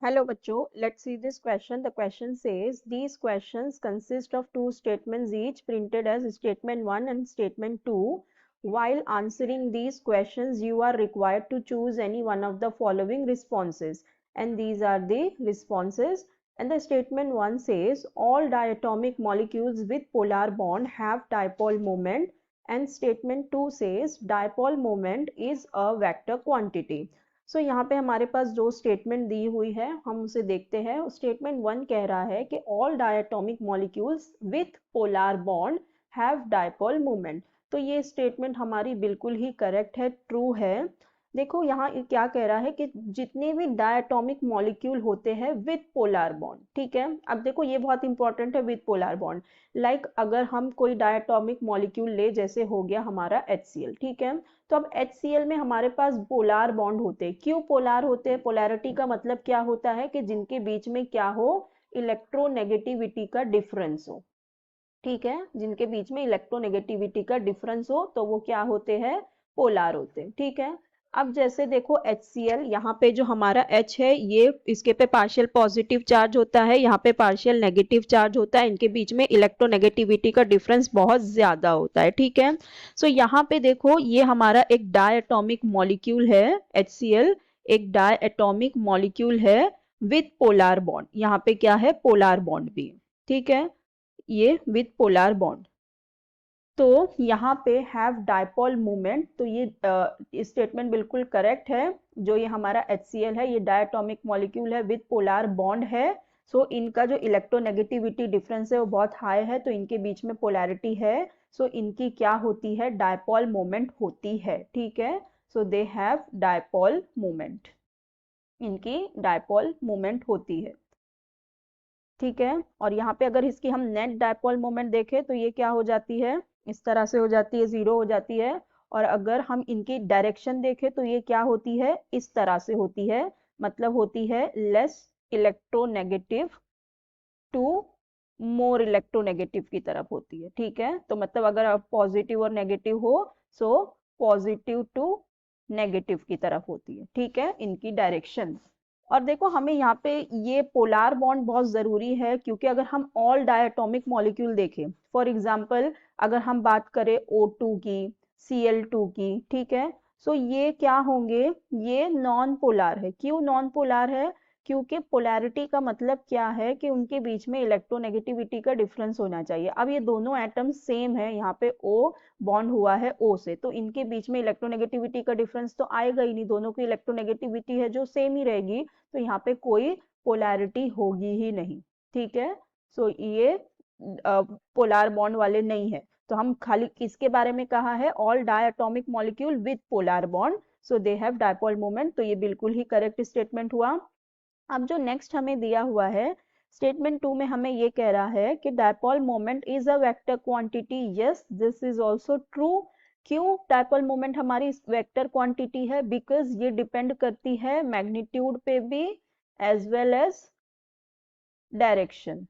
Hello bachcho, let's see this question. The question says these questions consist of two statements each printed as statement 1 and statement 2. While answering these questions, you are required to choose any one of the following responses. And these are the responses. And the statement 1 says all diatomic molecules with polar bond have dipole moment. And statement 2 says dipole moment is a vector quantity. सो यहाँ पे हमारे पास जो statement दी हुई है हम उसे देखते हैं। स्टेटमेंट 1 कह रहा है कि all diatomic molecules with polar bond have dipole moment. तो ये स्टेटमेंट हमारी बिल्कुल ही करेक्ट है, ट्रू है। देखो यहाँ क्या कह रहा है कि जितने भी डायटोमिक मॉलिक्यूल होते हैं विथ पोलर बॉन्ड, ठीक है। अब देखो ये बहुत इंपॉर्टेंट है, विथ पोलर बॉन्ड। लाइक अगर हम कोई डायटोमिक मॉलिक्यूल ले, जैसे हो गया हमारा HCl, ठीक है। तो अब HCl में हमारे पास पोलर बॉन्ड होते हैं। क्यों पोलर होते हैं? पोलैरिटी का मतलब क्या होता है कि जिनके बीच में क्या हो, इलेक्ट्रोनेगेटिविटी का डिफरेंस हो, ठीक है। जिनके बीच में इलेक्ट्रोनेगेटिविटी का डिफरेंस हो तो वो क्या होते हैं, पोलर होते हैं, ठीक है। अब जैसे देखो HCl, यहाँ पे जो हमारा H है ये इसके पे पार्शियल पॉजिटिव चार्ज होता है, यहाँ पे पार्शियल नेगेटिव चार्ज होता है। इनके बीच में इलेक्ट्रोनेगेटिविटी का डिफरेंस बहुत ज्यादा होता है, ठीक है। सो यहाँ पे देखो ये हमारा एक डायटोमिक मॉलिक्यूल है HCl, एक डायटोमिक मॉलिक्यूल है विथ पोलर बॉन्ड। यहाँ पे क्या है, पोलर बॉन्ड भी, ठीक है, ये विथ पोलर बॉन्ड। तो यहाँ पे हैव डायपोल मोमेंट, तो ये स्टेटमेंट बिल्कुल करेक्ट है। जो ये हमारा HCl है ये डायटोमिक मॉलिक्यूल है विथ पोलर बॉन्ड है। सो इनका जो इलेक्ट्रोनेगेटिविटी डिफरेंस है वो बहुत हाई है, तो इनके बीच में पोलैरिटी है। सो इनकी क्या होती है, डायपोल मोमेंट होती है, ठीक है। सो दे हैव डायपोल मोमेंट, इनकी डायपोल मोमेंट होती है, ठीक है। और यहाँ पे अगर इसकी हम नेट डायपोल मोमेंट देखें तो ये क्या हो जाती है, इस तरह से हो जाती है, 0 हो जाती है। और अगर हम इनकी डायरेक्शन देखें तो ये क्या होती है, इस तरह से होती है, मतलब होती है less electronegative to more electronegative की तरफ होती है, ठीक है। तो मतलब अगर पॉजिटिव और नेगेटिव हो, सो पॉजिटिव टू नेगेटिव की तरफ होती है, ठीक है, इनकी डायरेक्शन। और देखो हमें यहाँ पे ये पोलर बॉन्ड बहुत जरूरी है, क्योंकि अगर हम ऑल डायटोमिक मॉलिक्यूल देखें, फॉर एग्जांपल अगर हम बात करें O2 की, Cl2 की, ठीक है। सो ये क्या होंगे, ये नॉन पोलर है। क्यों नॉन पोलर है? क्योंकि पोलैरिटी का मतलब क्या है कि उनके बीच में इलेक्ट्रोनेगेटिविटी का डिफरेंस होना चाहिए। अब ये दोनों एटम सेम है, यहाँ पे O बॉन्ड हुआ है O से, तो इनके बीच में इलेक्ट्रोनेगेटिविटी का डिफरेंस तो आएगा ही नहीं, दोनों की इलेक्ट्रोनेगेटिविटी है जो सेम ही रहेगी, तो यहाँ पे कोई पोलैरिटी होगी ही नहीं, ठीक है। सो ये पोलर बॉन्ड वाले नहीं है। तो हम खाली किसके बारे में कहा है, all diatomic molecule with polar bond, so they have dipole moment, तो ये बिल्कुल ही करेक्ट स्टेटमेंट हुआ। अब जो नेक्स्ट हमें दिया हुआ है स्टेटमेंट 2 में, हमें ये कह रहा है कि dipole moment is a vector quantity. Yes, this is also true. क्यों डायपोल मोमेंट हमारी वेक्टर क्वांटिटी है? बिकॉज ये डिपेंड करती है मैग्नीट्यूड पे भी, एज वेल एज डायरेक्शन,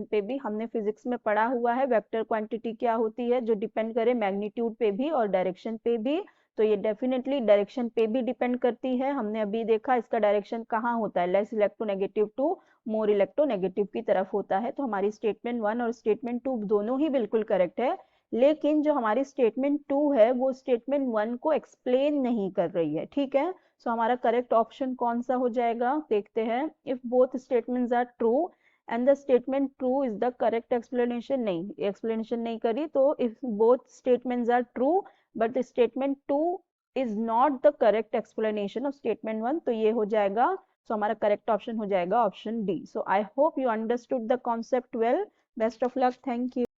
पे भी। हमने फिजिक्स में पढ़ा हुआ है वेक्टर क्वांटिटी क्या होती है, जो डिपेंड करे मैग्नीट्यूड पे भी और डायरेक्शन पे भी। तो ये डेफिनेटली डायरेक्शन पे भी डिपेंड करती है। हमने अभी देखा इसका डायरेक्शन कहाँ होता है, less electronegative to more electronegative की तरफ होता है। तो हमारी स्टेटमेंट 1 और स्टेटमेंट 2 दोनों ही बिल्कुल करेक्ट है। लेकिन जो हमारी स्टेटमेंट 2 है वो स्टेटमेंट 1 को एक्सप्लेन नहीं कर रही है, ठीक है। सो हमारा करेक्ट ऑप्शन कौन सा हो जाएगा, देखते हैं। If both statements are true and the statement true is the correct explanation, नहीं एक्सप्लेनेशन नहीं करी, तो if both statements are true but the statement 2 is not the correct explanation of statement 1, तो ये हो जाएगा। सो हमारा करेक्ट ऑप्शन हो जाएगा option D. So I hope you understood the concept well. Best of luck, thank you.